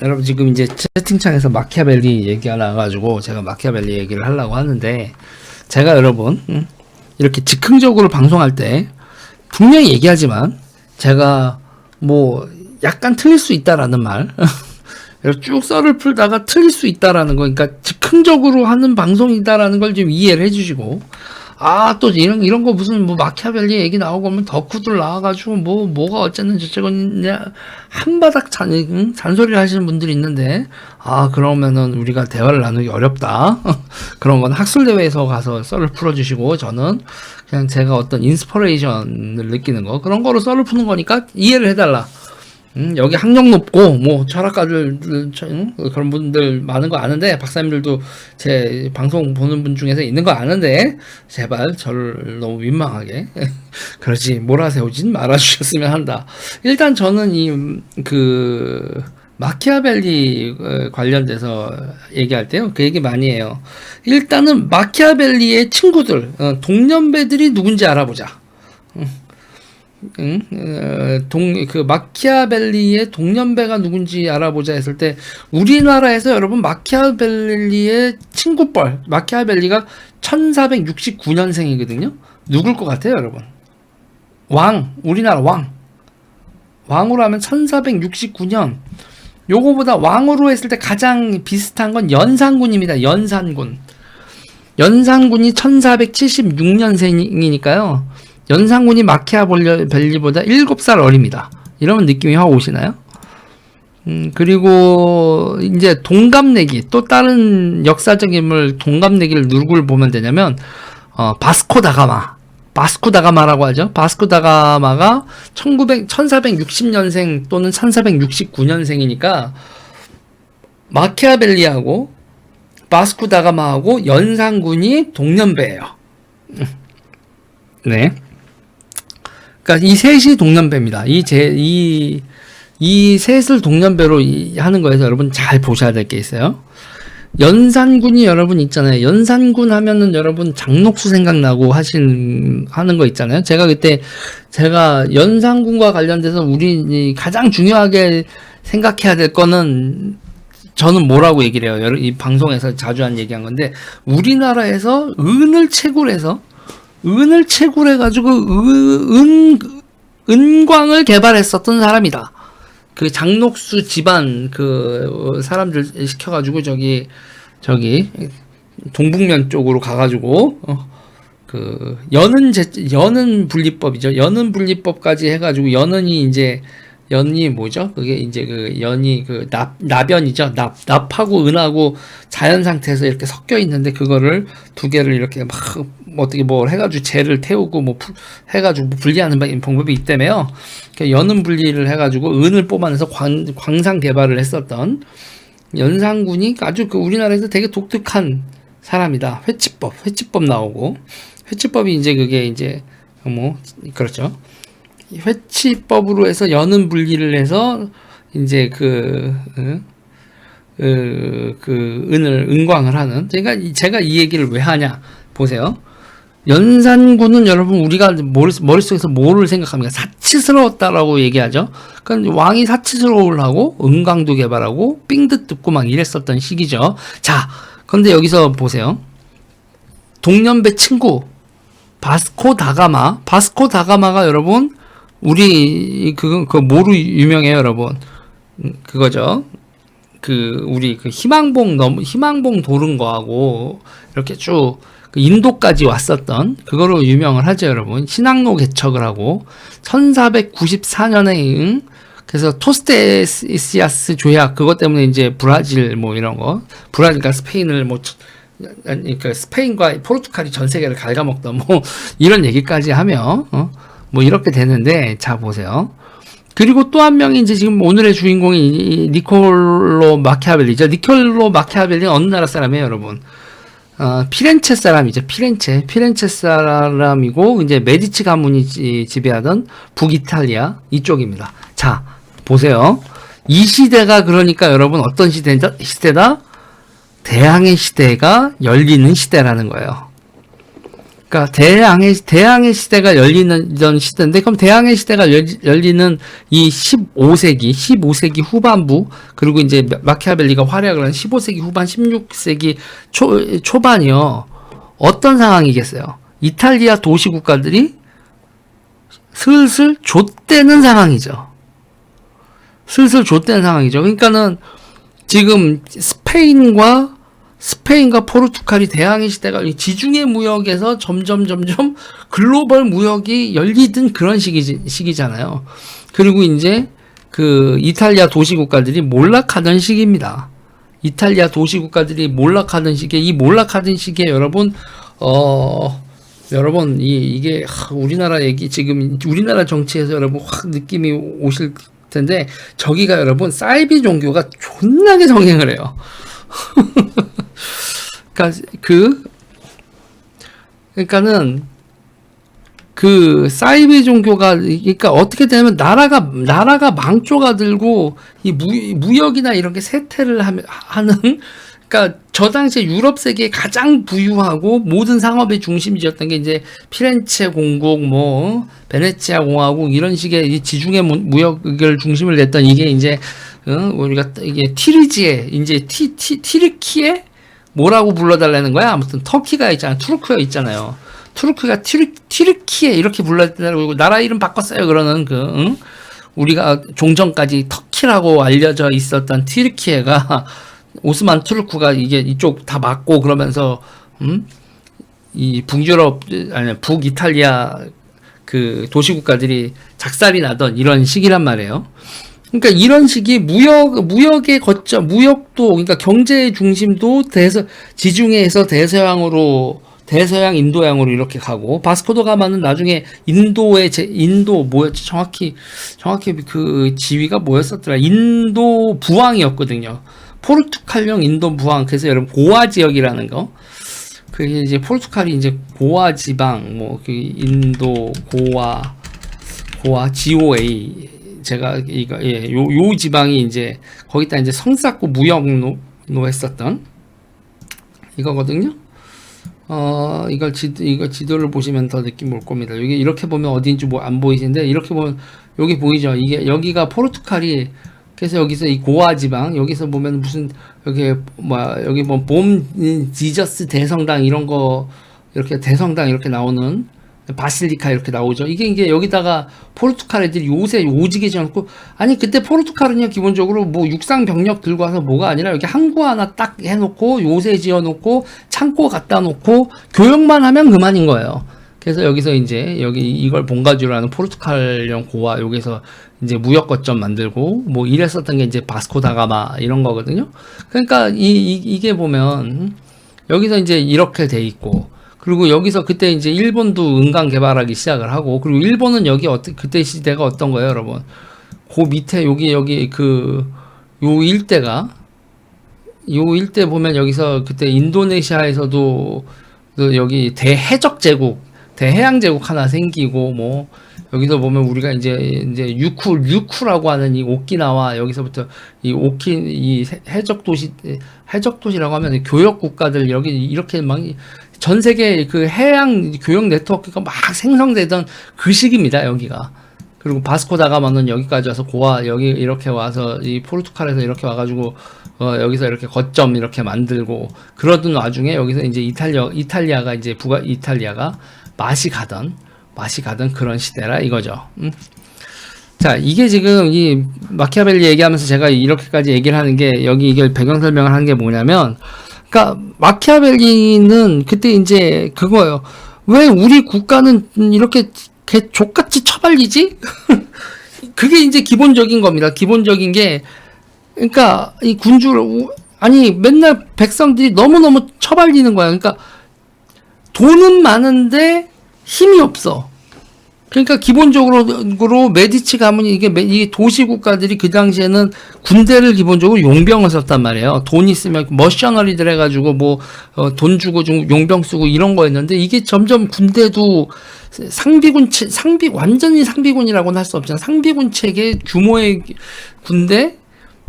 여러분 지금 이제 채팅창에서 마키아벨리 얘기가 나와가지고 제가 마키아벨리 얘기를 하려고 하는데, 제가 여러분 이렇게 즉흥적으로 방송할 때 분명히 얘기하지만 제가 뭐 약간 틀릴 수 있다라는 말 쭉 썰을 풀다가 틀릴 수 있다라는 거, 그러니까 즉흥적으로 하는 방송이다라는 걸 좀 이해를 해주시고, 또 이런 거 무슨 뭐 마키아벨리 얘기 나오고 하면 덕후들 나와가지고 뭐가 어쨌는 저쨌건 한바닥 잔소리를 하시는 분들이 있는데, 그러면은 우리가 대화를 나누기 어렵다. 그런 건 학술대회에서 가서 썰을 풀어주시고, 저는 그냥 제가 어떤 인스퍼레이션을 느끼는 거, 그런 거로 썰을 푸는 거니까 이해를 해달라. 여기 학력 높고 뭐 철학가들 그런 분들 많은 거 아는데, 박사님들도 제 방송 보는 분 중에서 있는 거 아는데, 제발 저를 너무 민망하게 그러지 몰아세우진 말아주셨으면 한다. 일단 저는 마키아벨리 관련돼서 얘기할 때요, 그 얘기 많이 해요. 일단은 마키아벨리의 친구들, 동년배들이 누군지 알아보자. 마키아벨리의 동년배가 누군지 알아보자 했을 때, 우리나라에서 여러분 마키아벨리의 친구뻘, 마키아벨리가 1469년생이거든요. 누굴 것 같아요, 여러분? 우리나라 왕으로 하면 1469년. 요거보다 왕으로 했을 때 가장 비슷한 건 연산군입니다. 연산군이 1476년생이니까요. 연산군이 마키아벨리보다 7살 어립니다. 이러면 느낌이 확 오시나요? 그리고 이제 동갑내기, 또 다른 역사적 인물 동갑내기를 누굴 보면 되냐면, 바스코다가마라고 하죠. 바스코다가마가 1460년생 또는 1469년생이니까 마키아벨리하고 바스코다가마하고 연산군이 동년배예요. 네. 그러니까 이 셋이 동년배입니다. 이 셋을 동년배로 하는 거에서 여러분 잘 보셔야 될 게 있어요. 연산군이 여러분 있잖아요. 연산군 하면은 여러분 장녹수 생각나고 하는 거 있잖아요. 제가 연산군과 관련돼서 우리 가장 중요하게 생각해야 될 거는, 저는 뭐라고 얘기를 해요. 이 방송에서 자주 얘기한 건데, 우리나라에서 은을 채굴해가지고 은광을 개발했었던 사람이다. 그 장녹수 집안 사람들 시켜가지고 저기 동북면 쪽으로 가가지고 연은 분리법이죠. 연은 분리법까지 해가지고 연이 뭐죠? 그게 이제 연이 나변이죠. 납하고 은하고 자연 상태에서 이렇게 섞여 있는데, 그거를 두 개를 이렇게 막 어떻게 뭘 해가지고 재를 태우고 해가지고 분리하는 방법이 있다며요. 연은 분리를 해가지고 은을 뽑아내서 광산 개발을 했었던 연산군이 아주 우리나라에서 되게 독특한 사람이다. 회치법 나오고, 회치법이 그렇죠. 회치법으로 해서 연은 분리를 해서 이제 은광을 하는. 제가 이 얘기를 왜 하냐 보세요. 연산군은 여러분 우리가 머릿속에서 뭐를 생각합니까? 사치스러웠다라고 얘기하죠. 그러니까 왕이 사치스러우려고 은광도 개발하고 삥듯 뜯고 막 이랬었던 시기죠. 자, 그런데 여기서 보세요. 동년배 친구 바스코다가마가 여러분, 우리 뭐로 유명해요, 여러분? 그거죠. 우리 희망봉 도른 거하고 이렇게 쭉 인도까지 왔었던 그거로 유명을 하죠, 여러분. 신항로 개척을 하고 1494년에 그래서 토스테시아스 조약, 그것 때문에 이제 브라질 이런 거, 브라질과 스페인을 그러니까 스페인과 포르투갈이 전 세계를 갉아먹던 이런 얘기까지 하며 이렇게 되는데, 자 보세요. 그리고 또 한 명이 이제 지금 오늘의 주인공이 니콜로 마키아벨리죠. 니콜로 마키아벨리는 어느 나라 사람이에요, 여러분? 피렌체 사람이죠. 피렌체 사람이고, 이제 메디치 가문이 지배하던 북이탈리아 이쪽입니다. 자 보세요. 이 시대가 그러니까 여러분 어떤 시대다? 대항해 시대가 열리는 시대라는 거예요. 그러니까 대항해 시대가 열리던 시대인데, 그럼 대항해 시대가 열리는 이 15세기 후반부, 그리고 이제 마키아벨리가 활약을 한 15세기 후반, 16세기 초반이요. 어떤 상황이겠어요? 이탈리아 도시 국가들이 슬슬 좆되는 상황이죠. 슬슬 좆되는 상황이죠. 그러니까는 지금 스페인과 포르투갈이 대항해 시대가 지중해 무역에서 점점 글로벌 무역이 열리던 그런 시기잖아요. 그리고 이제 그 이탈리아 도시 국가들이 몰락하던 시기입니다. 이탈리아 도시 국가들이 몰락하던 시기에, 이 몰락하던 시기에 여러분 이게 우리나라 얘기, 지금 우리나라 정치에서 여러분 확 느낌이 오실 텐데, 저기가 여러분 사이비 종교가 존나게 정행을 해요. 그러니까는 그 사이비 종교가, 그러니까 어떻게 되면 나라가 망조가 들고 이 무역이나 이런 게 쇠퇴를 하는, 그러니까 저 당시에 유럽 세계에 가장 부유하고 모든 상업의 중심지였던 게 이제 피렌체 공국, 뭐 베네치아 공화국, 이런 식의 이 지중해 무역을 중심을 냈던, 이게 이제 우리가 이게 티르지에, 이제 티르키에 뭐라고 불러달라는 거야? 아무튼 터키가 있잖아요. 투르크가 있잖아요. 투르크가 티르키에 이렇게 불러달라고 나라 이름 바꿨어요. 그러는 우리가 종전까지 터키라고 알려져 있었던 티르키에가 오스만 투르크가 이게 이쪽 다 막고 그러면서 이 북이탈리아 그 도시국가들이 작살이 나던 이런 시기란 말이에요. 그러니까 이런 식이 무역의 거점, 무역도, 그러니까 경제의 중심도 지중해에서 대서양 인도양으로 이렇게 가고, 바스코도 가마는 나중에 인도 뭐였지? 정확히 그 지위가 뭐였었더라? 인도 부왕이었거든요. 포르투갈령 인도 부왕. 그래서 여러분 고아 지역이라는 거. 그게 이제 포르투갈이 이제 고아 지방, 뭐 그 인도 고아 GOA. 제가 요 지방이 이제 거기다 이제 성 쌓고 무역로 했었던 이거거든요. 이거 지도를 보시면 더 느낌 올 겁니다. 여기 이렇게 보면 어딘지 뭐 안 보이시는데, 이렇게 보면 여기 보이죠? 이게 여기가 포르투갈이, 그래서 여기서 이 고아 지방, 여기서 보면 무슨 여기 뭐 봄 지저스 대성당 이런 거, 이렇게 대성당 이렇게 나오는 바실리카 이렇게 나오죠. 이게 여기다가 포르투갈 애들이 요새 오지게 지어놓고, 아니 그때 포르투갈은요 기본적으로 뭐 육상 병력 들고 와서 뭐가 아니라 여기 항구 하나 딱 해놓고 요새 지어놓고 창고 갖다 놓고 교역만 하면 그만인 거예요. 그래서 여기서 이제 여기 이걸 본가주라는 포르투갈령 고아, 여기서 이제 무역 거점 만들고 뭐 이랬었던 게 이제 바스코 다가마 이런 거거든요. 그러니까 이게 보면 여기서 이제 이렇게 돼 있고, 그리고 여기서 그때 이제 일본도 은강 개발하기 시작을 하고, 그리고 일본은 여기 그때 시대가 어떤 거예요, 여러분? 그 밑에 요 일대 보면 여기서 그때 인도네시아에서도 여기 대해적 제국, 대해양 제국 하나 생기고, 뭐 여기서 보면 우리가 이제 유쿠라고 하는 이 오키나와, 여기서부터 이 해적 도시라고 하면 교역 국가들, 여기 이렇게 막 전 세계 그 해양 교역 네트워크가 막 생성되던 그 시기입니다, 여기가. 그리고 바스코 다가마는 여기까지 와서 여기 이렇게 와서 이 포르투갈에서 이렇게 와가지고 여기서 이렇게 거점 이렇게 만들고, 그러던 와중에 여기서 이제 이탈리아가 이제 이탈리아가 맛이 가던 그런 시대라 이거죠. 자, 이게 지금 이 마키아벨리 얘기하면서 제가 이렇게까지 얘기를 하는 게, 여기 이걸 배경 설명을 하는 게 뭐냐면, 그러니까 마키아벨리는 그때 이제 그거예요. 왜 우리 국가는 이렇게 개 족같이 처발리지? 그게 이제 기본적인 겁니다. 기본적인 게, 그러니까 이 맨날 백성들이 너무너무 처발리는 거야. 그러니까 돈은 많은데 힘이 없어. 그러니까 기본적으로 메디치 가문이, 이게 도시 국가들이 그 당시에는 군대를 기본적으로 용병을 썼단 말이에요. 돈 있으면 머셔너리들 해가지고 뭐 돈 주고 용병 쓰고 이런 거였는데, 이게 점점 군대도 완전히 상비군이라고는 할 수 없잖아. 상비군 체계 규모의 군대,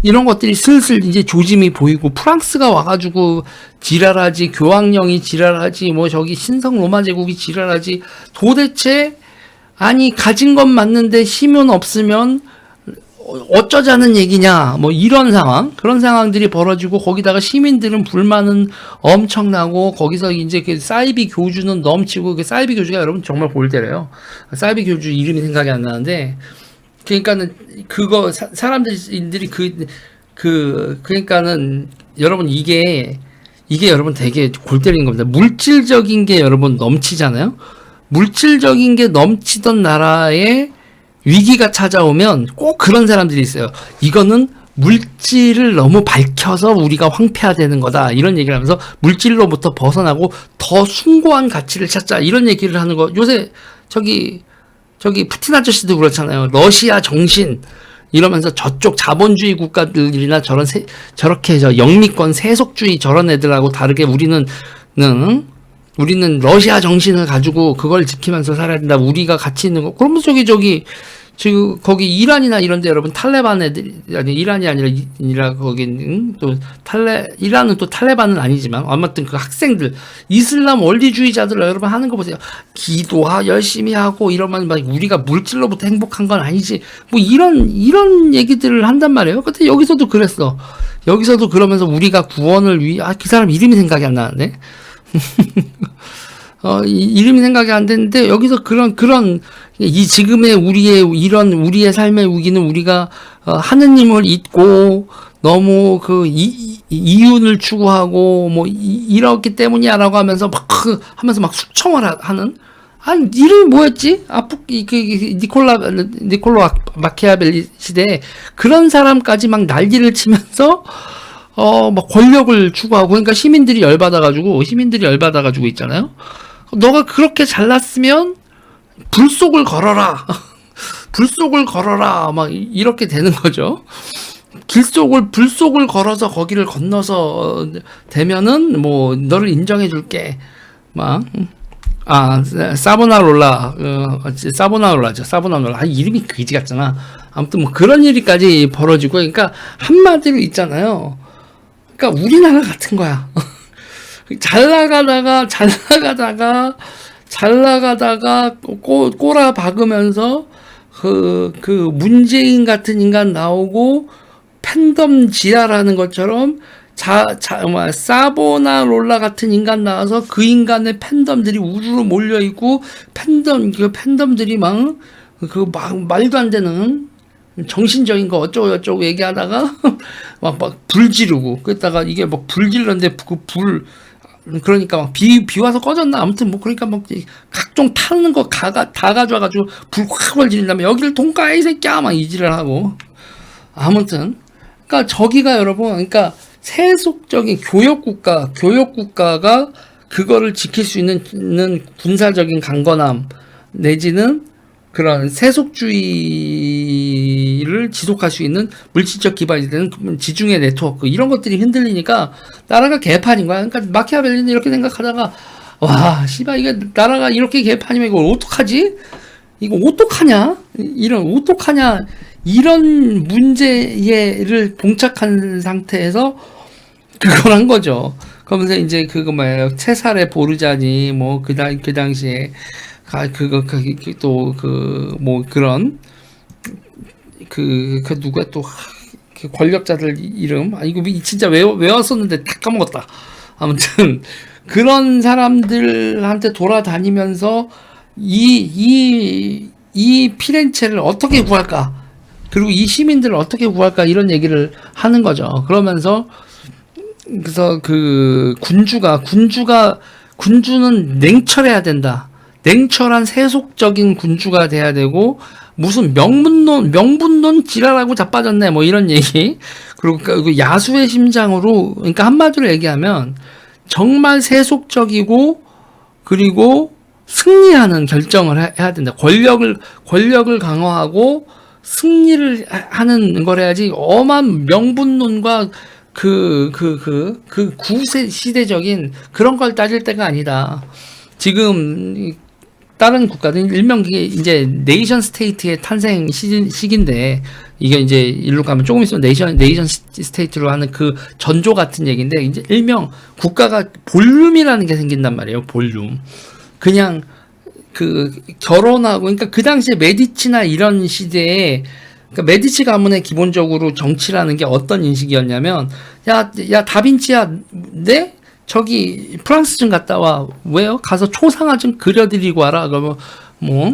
이런 것들이 슬슬 이제 조짐이 보이고, 프랑스가 와가지고 지랄하지, 교황령이 지랄하지, 뭐 저기 신성 로마 제국이 지랄하지. 도대체 아니 가진 건 맞는데 힘은 없으면 어쩌자는 얘기냐, 뭐 이런 상황, 그런 상황들이 벌어지고, 거기다가 시민들은 불만은 엄청나고, 거기서 이제 그 사이비 교주는 넘치고, 그 사이비 교주가 여러분 정말 볼 때래요. 사이비 교주 이름이 생각이 안 나는데, 그러니까는 그거 사람들이 그러니까는 여러분 이게 여러분 되게 골 때리는 겁니다. 물질적인 게 여러분 넘치잖아요. 물질적인 게 넘치던 나라에 위기가 찾아오면 꼭 그런 사람들이 있어요. 이거는 물질을 너무 밝혀서 우리가 황폐화되는 거다, 이런 얘기를 하면서 물질로부터 벗어나고 더 숭고한 가치를 찾자, 이런 얘기를 하는 거. 요새 저기 푸틴 아저씨도 그렇잖아요. 러시아 정신 이러면서 저쪽 자본주의 국가들이나 저렇게 영미권 세속주의 저런 애들하고 다르게 우리는 러시아 정신을 가지고 그걸 지키면서 살아야 된다. 우리가 가치 있는 거. 그러면서 지금 거기 이란이나 이런데 여러분 탈레반 애들이, 아니 이란이 아니라 거기는 또 이란은 또 탈레반은 아니지만 아무튼 그 학생들, 이슬람 원리주의자들 여러분 하는 거 보세요. 기도하 열심히 하고 이러면 막 우리가 물질로부터 행복한 건 아니지, 뭐 이런 얘기들을 한단 말이에요. 근데 여기서도 그랬어. 여기서도 그러면서 우리가 구원을 그 사람 이름이 생각이 안 나는데. 이름이 생각이 안 되는데, 여기서 이 지금의 우리의 삶의 위기는 우리가, 하느님을 잊고, 너무 이윤을 추구하고, 뭐, 이렇기 때문이야, 라고 하면서 하면서 숙청을 하는? 아니, 이름이 뭐였지? 니콜로 마키아벨리 시대에 그런 사람까지 막 난리를 치면서, 막 권력을 추구하고, 그러니까 시민들이 열받아가지고 있잖아요. 너가 그렇게 잘났으면 불속을 걸어라. 불속을 걸어라. 막 이렇게 되는 거죠. 불속을 걸어서 거기를 건너서 되면은 뭐 너를 인정해 줄게. 사보나롤라죠. 사보나롤라. 이름이 그지 같잖아. 아무튼 뭐 그런 일이까지 벌어지고, 그러니까 한마디로 있잖아요. 그러니까 우리나라 같은 거야. 잘 나가다가 꼬라 박으면서 문재인 같은 인간 나오고 팬덤 지랄하는 것처럼 사보나롤라 같은 인간 나와서 그 인간의 팬덤들이 우르르 몰려 있고, 팬덤들이 막 말도 안 되는 정신적인 거 어쩌고 얘기하다가 막 불 지르고, 그랬다가 이게 막 불 질렀는데 그러니까 막 비 와서 꺼졌나? 아무튼 뭐 그러니까 막 각종 타는 거 다 가져와가지고 불 확 벌지른 다음에 여기를 통과해 이 새끼야 막 이지를 하고. 아무튼 그러니까 저기가 여러분, 그러니까 세속적인 교역국가가 그거를 지킬 수 있는 군사적인 강건함 내지는 그런 세속주의를 지속할 수 있는 물질적 기반이 되는 지중해 네트워크, 이런 것들이 흔들리니까 나라가 개판인 거야. 그러니까 마키아벨리는 이렇게 생각하다가, 와, 씨발, 이게 나라가 이렇게 개판이면 이걸 어떡하지? 이거 어떡하냐? 이런 문제를 봉착한 상태에서 그걸 한 거죠. 그러면서 이제 체살의 보르자니, 뭐, 그 당시에, 누가 또, 권력자들 이름, 이거 진짜 외웠었는데 다 까먹었다. 아무튼, 그런 사람들한테 돌아다니면서, 이 피렌체를 어떻게 구할까? 그리고 이 시민들을 어떻게 구할까? 이런 얘기를 하는 거죠. 그래서 군주는 냉철해야 된다. 냉철한 세속적인 군주가 돼야 되고, 무슨 명분론 지랄하고 자빠졌네, 뭐 이런 얘기. 그리고 야수의 심장으로, 그러니까 한마디로 얘기하면 정말 세속적이고, 그리고 승리하는 결정을 해야 된다. 권력을 강화하고 승리를 하는 걸 해야지, 엄한 명분론과 구세 시대적인 그런 걸 따질 때가 아니다. 지금 다른 국가들은 일명 그게 이제 네이션 스테이트의 탄생 시기인데, 이게 이제 일로 가면 조금 있으면 네이션 스테이트로 하는 그 전조 같은 얘기인데, 이제 일명 국가가 볼륨이라는 게 생긴단 말이에요. 볼륨. 그냥 그 결혼하고, 그러니까 그 당시에 메디치나 이런 시대에, 그러니까 메디치 가문의 기본적으로 정치라는 게 어떤 인식이었냐면, 야 다빈치야, 네? 저기 프랑스 좀 갔다 와. 왜요? 가서 초상화 좀 그려드리고 와라. 그러면 뭐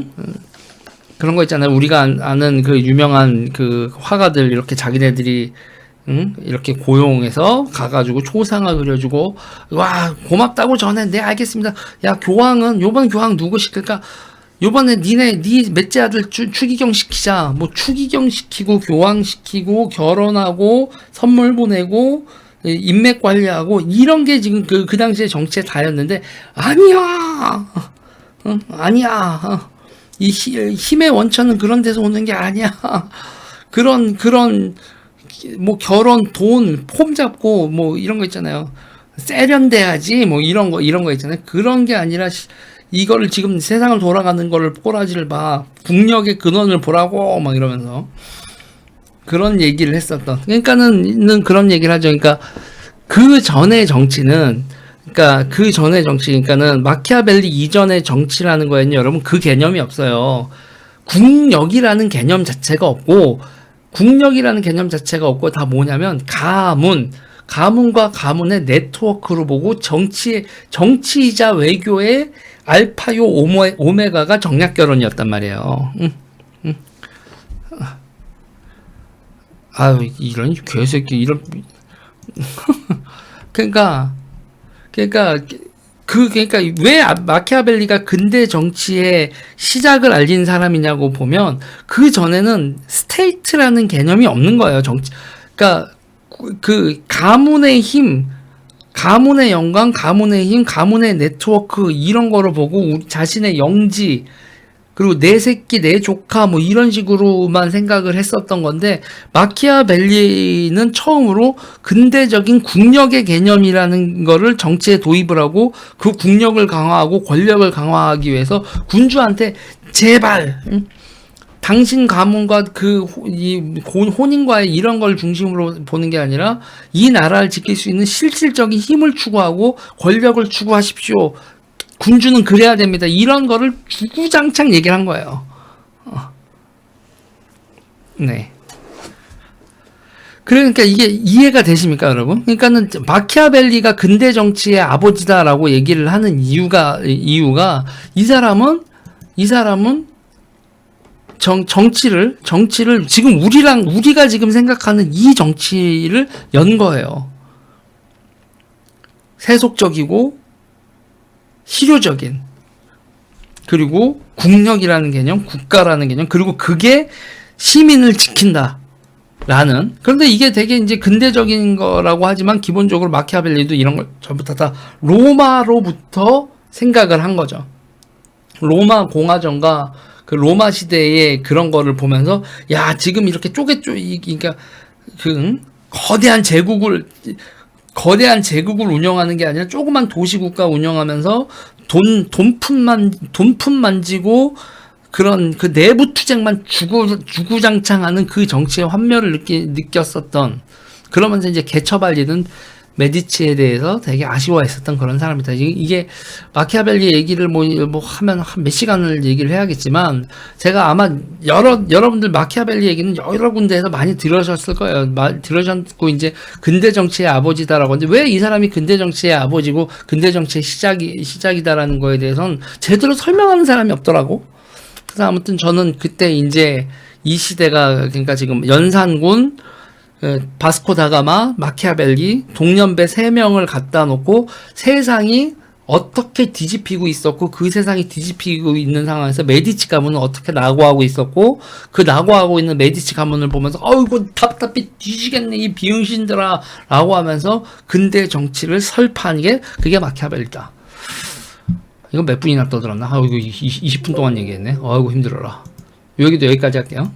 그런 거 있잖아요. 우리가 아는 그 유명한 그 화가들 이렇게 자기네들이 이렇게 고용해서 가가지고 초상화 그려주고, 와 고맙다고 전해. 네 알겠습니다. 야 교황은 요번 교황 누구 시킬까? 요번에 네 넷째 아들 추기경 시키자. 뭐 추기경 시키고 교황 시키고 결혼하고 선물 보내고 인맥 관리하고 이런 게 지금 그 당시에 정치에 다였는데, 아니야. 아니야. 이 힘의 원천은 그런 데서 오는 게 아니야. 그런 뭐 결혼, 돈, 폼 잡고 뭐 이런 거 있잖아요. 세련돼야지 뭐 이런 거 있잖아요. 그런 게 아니라 이거를 지금 세상을 돌아가는 거를 꼬라지를 봐. 국력의 근원을 보라고 막 이러면서 그런 얘기를 했었던. 그러니까는 그런 얘기를 하죠. 그러니까 그 전의 정치는, 그러니까는 마키아벨리 이전의 정치라는 거에는 여러분 그 개념이 없어요. 국력이라는 개념 자체가 없고, 다 뭐냐면 가문과 가문의 네트워크로 보고 정치이자 외교의 알파요 오메가가 정략 결혼이었단 말이에요. 아유, 이런 개새끼, 이런. 그러니까 왜 마키아벨리가 근대 정치의 시작을 알린 사람이냐고 보면, 그 전에는 스테이트라는 개념이 없는 거예요. 정치. 그러니까 그 가문의 힘, 가문의 영광, 가문의 힘, 가문의 네트워크 이런 거를 보고 자신의 영지, 그리고 내 새끼, 내 조카 뭐 이런 식으로만 생각을 했었던 건데, 마키아벨리는 처음으로 근대적인 국력의 개념이라는 거를 정치에 도입을 하고, 그 국력을 강화하고 권력을 강화하기 위해서 군주한테 제발 당신 가문과 혼인과의 이런 걸 중심으로 보는 게 아니라 이 나라를 지킬 수 있는 실질적인 힘을 추구하고 권력을 추구하십시오. 군주는 그래야 됩니다. 이런 거를 주구장창 얘기를 한 거예요. 네. 그러니까 이게 이해가 되십니까, 여러분? 그러니까는 마키아벨리가 근대 정치의 아버지다라고 얘기를 하는 이유가 이 사람은 정치를 지금 우리가 지금 생각하는 이 정치를 연 거예요. 세속적이고 실효적인, 그리고 국력이라는 개념, 국가라는 개념, 그리고 그게 시민을 지킨다 라는. 그런데 이게 되게 이제 근대적인 거라고 하지만 기본적으로 마키아벨리도 이런 걸 전부 다 로마로부터 생각을 한 거죠. 로마 공화정과 그 로마 시대의 그런 거를 보면서, 야 지금 이렇게 그러니까 그 거대한 제국을 운영하는 게 아니라 조그만 도시국가 운영하면서 돈품 만지고 그런 그 내부 투쟁만 주구장창하는 그 정치의 환멸을 느꼈었던, 그러면서 이제 개처발리는 메디치에 대해서 되게 아쉬워했었던 그런 사람이다. 이게 마키아벨리 얘기를 뭐 하면 한 몇 시간을 얘기를 해야겠지만, 제가 아마 여러분들 마키아벨리 얘기는 여러 군데에서 많이 들으셨을 거예요. 들으셨고, 이제 근대 정치의 아버지다라고 하는데, 왜 이 사람이 근대 정치의 아버지고 근대 정치의 시작이다라는 거에 대해서는 제대로 설명하는 사람이 없더라고. 그래서 아무튼 저는 그때 이제 이 시대가, 그러니까 지금 연산군, 바스코 다가마, 마키아벨리, 동년배 3명을 갖다 놓고 세상이 어떻게 뒤집히고 있었고, 그 세상이 뒤집히고 있는 상황에서 메디치 가문은 어떻게 낙오하고 있었고, 그 낙오하고 있는 메디치 가문을 보면서 어이구 답답해 뒤지겠네 이 비응신들아 라고 하면서 근대 정치를 설파한 게 그게 마키아벨리다. 이거 몇 분이나 떠들었나? 아이고 20분 동안 얘기했네. 아이고 힘들어라. 여기도 여기까지 할게요.